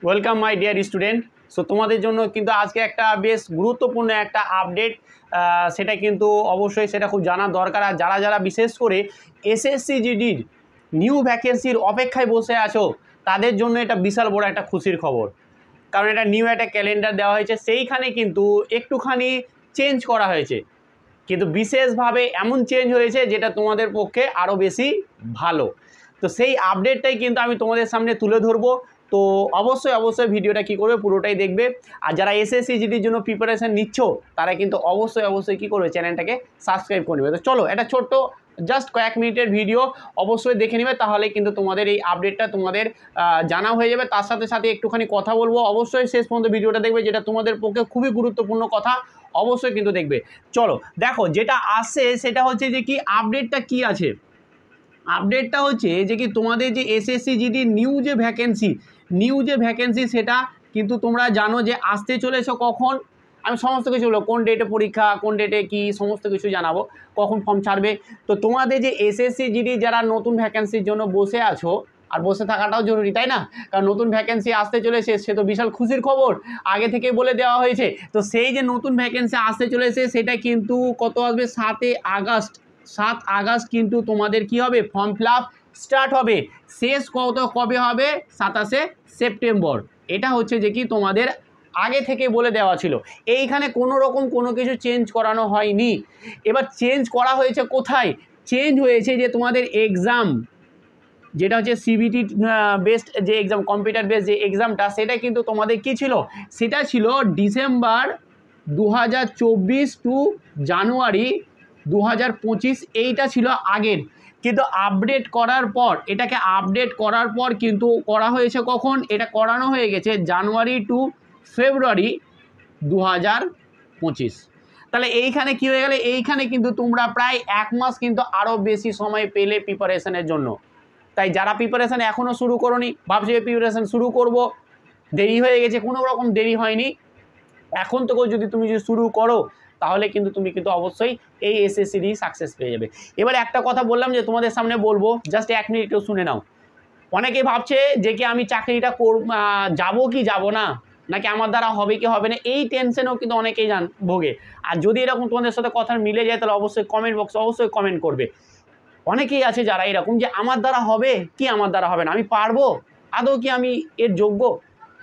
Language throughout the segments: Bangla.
Welcome my dear student. So তোমাদের জন্য কিন্তু আজকে একটা বেশ গুরুত্বপূর্ণ একটা আপডেট, সেটা কিন্তু অবশ্যই সেটা খুব জানার দরকার। আর যারা যারা বিশেষ করে এসএসসি জিডির নিউ ভ্যাকেন্সির অপেক্ষায় বসে আছো তাদের জন্য এটা বিশাল বড় একটা খুশির খবর, কারণ এটা নিউ একটা ক্যালেন্ডার দেওয়া হয়েছে, সেইখানে কিন্তু একটুখানি চেঞ্জ করা হয়েছে, কিন্তু বিশেষভাবে এমন চেঞ্জ হয়েছে যেটা তোমাদের পক্ষে আরও বেশি ভালো। তো সেই আপডেটটাই কিন্তু আমি তোমাদের সামনে তুলে ধরবো। তো অবশ্যই ভিডিওটা কী করবে, পুরোটাই দেখবে। আর যারা এসএসসি জিডির জন্য প্রিপারেশান নিচ্ছ তারা কিন্তু অবশ্যই কী করবে, চ্যানেলটাকে সাবস্ক্রাইব করে নেবে। তো চলো, এটা ছোট্ট জাস্ট কয়েক মিনিটের ভিডিও, অবশ্যই দেখে নেবে, তাহলে কিন্তু তোমাদের এই আপডেটটা তোমাদের জানা হয়ে যাবে। তার সাথে সাথে একটুখানি কথা বলবো, অবশ্যই শেষ পর্যন্ত ভিডিওটা দেখবে, যেটা তোমাদের পক্ষে খুবই গুরুত্বপূর্ণ কথা, অবশ্যই কিন্তু দেখবে। চলো দেখো, যেটা আসছে সেটা হচ্ছে যে কি আপডেটটা কি আছে। আপডেটটা হচ্ছে যে কি তোমাদের যে এসএসসি জিডি নিউ যে ভ্যাকেন্সি সেটা কিন্তু তোমরা জানো যে আসতে চলেছে কখন। আমি সমস্ত কিছু বলবো, কোন ডেটে পরীক্ষা, কোন ডেটে কি, সমস্ত কিছু জানাবো, কখন ফর্ম ছাড়বে। তো তোমাদের যে এসএসসি জিডি যারা নতুন ভ্যাকেন্সির জন্য বসে আছো, আর বসে থাকাটাও জরুরি, তাই না? কারণ নতুন ভ্যাকেন্সি আসতে চলেছে, সে তো বিশাল খুশির খবর, আগে থেকে বলে দেওয়া হয়েছে। তো সেই যে নতুন ভ্যাকেন্সি আসতে চলেছে সেটা কিন্তু কত আসবে, 7 আগস্ট কিন্তু তোমাদের কি হবে, ফর্ম ফিল আপ স্টার্ট হবে। শেষ কবে হবে, 27 সেপ্টেম্বর। এটা হচ্ছে যে কি তোমাদের আগে থেকে বলে দেওয়া ছিল। এইখানে কোনো রকম কোনো কিছু চেঞ্জ করানো হয়নি। এবার চেঞ্জ করা হয়েছে কোথায়? চেঞ্জ হয়েছে যে তোমাদের এক্সাম, যেটা হচ্ছে সিবিটি বেসড যে এক্সাম, কম্পিউটার বেসড যে এক্সামটা, সেটা কিন্তু তোমাদের কি ছিল, সেটা ছিল ডিসেম্বর 2024 টু জানুয়ারি 2025, এইটা ছিল আগের। কিন্তু আপডেট করার পর, এটাকে আপডেট করার পর কিন্তু করা হয়েছে কখন, এটা করানো হয়ে গেছে জানুয়ারি টু ফেব্রুয়ারি 2025। তাহলে এইখানে কি হয়ে গেলে, এইখানে কিন্তু তোমরা প্রায় 1 মাস কিন্তু আরও বেশি সময় পেলে প্রিপারেশনের জন্য। তাই যারা প্রিপারেশান এখনও শুরু করোনি, ভাবছি প্রিপারেশান শুরু করব, দেরি হয়ে গেছে, কোনো রকম দেরি হয়নি। এখন থেকেও যদি তুমি শুরু করো তাহলে কিন্তু তুমি কিন্তু অবশ্যই এই এসএসসি সাকসেস পেয়ে যাবে। এবার একটা কথা বললাম যে তোমাদের সামনে বলবো, জাস্ট 1 মিনিট একটু শুনে নাও। অনেকেই ভাবছে যে কি আমি চাকরিটা যাবো কি যাব না, নাকি আমার দ্বারা হবে কি হবে না, এই টেনশনেও কিন্তু অনেকেই ভোগে। আর যদি এরকম তোমাদের সাথে কথা মিলে যায় তাহলে অবশ্যই কমেন্ট বক্সে অবশ্যই কমেন্ট করবে। অনেকেই আছে যারা এরকম যে আমার দ্বারা হবে কি, আমার দ্বারা হবে না, আমি পারবো, আদৌ কি আমি এর যোগ্য।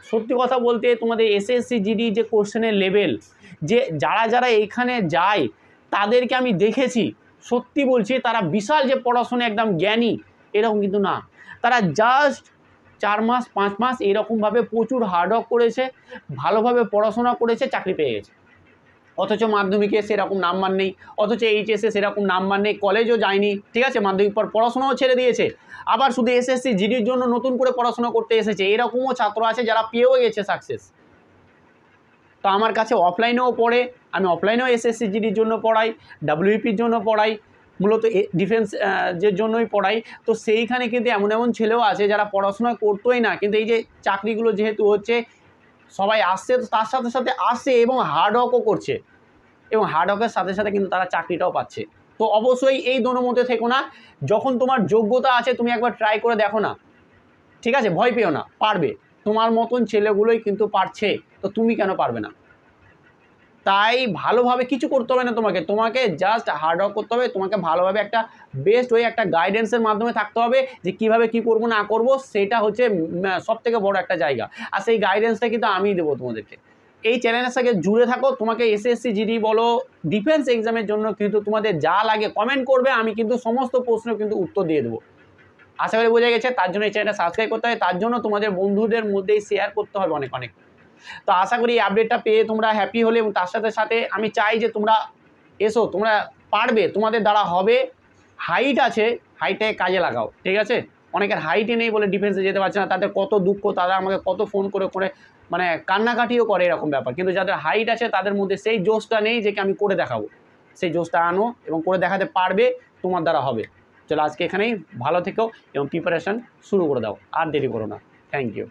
সত্যি কথা বলতে তোমাদের এসএসসি জিডি যে কোশ্চেনের লেভেল, যে যারা যারা এইখানে যায় তাদেরকে আমি দেখেছি, সত্যি বলছি, তারা বিশাল যে পড়াশোনা একদম জ্ঞানী এরকম কিন্তু না। তারা জাস্ট 4 মাস 5 মাস এরকমভাবে প্রচুর হার্ডওয়ার্ক করেছে, ভালোভাবে পড়াশোনা করেছে, চাকরি পেয়ে গেছে। অথচ মাধ্যমিকে সেরকম নাম্বার নেই, অথচ এইচএসে সেরকম নাম্বার নেই, কলেজও যায়নি, ঠিক আছে, মাধ্যমিক পর পড়াশোনাও ছেড়ে দিয়েছে, আবার শুধু এসএসসি জিডির জন্য নতুন করে পড়াশোনা করতে এসেছে। এরকমও ছাত্র আছে যারা পেয়েও গেছে সাকসেস। তো আমার কাছে অফলাইনেও পড়ে, আমি অফলাইনেও এসএসসি জিডির জন্য পড়াই, ডাব্লিউপির জন্য পড়াই, মূলত ডিফেন্স যে জন্যই পড়াই। তো সেইখানে কিন্তু এমন এমন ছেলেও আছে যারা পড়াশোনা করতোই না, কিন্তু এই যে চাকরিগুলো যেহেতু হচ্ছে, সবাই আসছে, তো তার সাথে সাথে আসছে এবং হার্ডওয়ার্কও করছে, এবং হার্ডওয়ার্কের সাথে সাথে কিন্তু তারা চাকরিটাও পাচ্ছে। তো অবশ্যই এই দোনোর মধ্যে থেকো না। যখন তোমার যোগ্যতা আছে তুমি একবার ট্রাই করে দেখো না, ঠিক আছে, ভয় পেও না, পারবে। তোমার মতন ছেলেগুলোই কিন্তু পারছে, তো তুমি কেন পারবে না? তাই ভালোভাবে কিছু করতে হবে না, তোমাকে জাস্ট হার্ডওয়ার্ক করতে হবে। তোমাকে ভালোভাবে একটা বেস্ট ওয়ে, একটা গাইডেন্সের মাধ্যমে থাকতে হবে যে কীভাবে কী করবো না করবো, সেটা হচ্ছে সবথেকে বড় একটা জায়গা। আর সেই গাইডেন্সটা কিন্তু আমিই দেবো তোমাদেরকে। এই চ্যানেলের সাথে জুড়ে থাকো। তোমাকে এসএসসি জিডি বলো, ডিফেন্স এক্সামের জন্য কিন্তু তোমাদের যা লাগে কমেন্ট করবে, আমি কিন্তু সমস্ত প্রশ্ন কিন্তু উত্তর দিয়ে দেবো। আশা করি বোঝা গেছে। তার জন্য এই চ্যানেলটা সাবস্ক্রাইব করতে হবে, তার জন্য তোমাদের বন্ধুদের মধ্যেই শেয়ার করতে হবে অনেক অনেক। তো আশা করি এই আপডেটটা পেয়ে তোমরা হ্যাপি হলে, এবং তার সাথে সাথে আমি চাই যে তোমরা এসো, তোমরা পারবে, তোমাদের দ্বারা হবে। হাইট আছে, হাইটে কাজে লাগাও, ঠিক আছে। অনেকের হাইটই নেই বলে ডিফেন্সে যেতে পারছে না, তাদের কত দুঃখ, তারা আমাকে কত ফোন করে করে মানে কান্নাকাটিও করে, এরকম ব্যাপার। কিন্তু যাদের হাইট আছে তাদের মধ্যে সেই জোশটা নেই যে আমি করে দেখাবো। সেই জোশটা আনো এবং করে দেখাতে পারবে, তোমার দ্বারা হবে। চলো আজকে এখানেই, ভালো থেকো এবং প্রিপারেশান শুরু করে দাও, আর দেরি করো না। Thank you.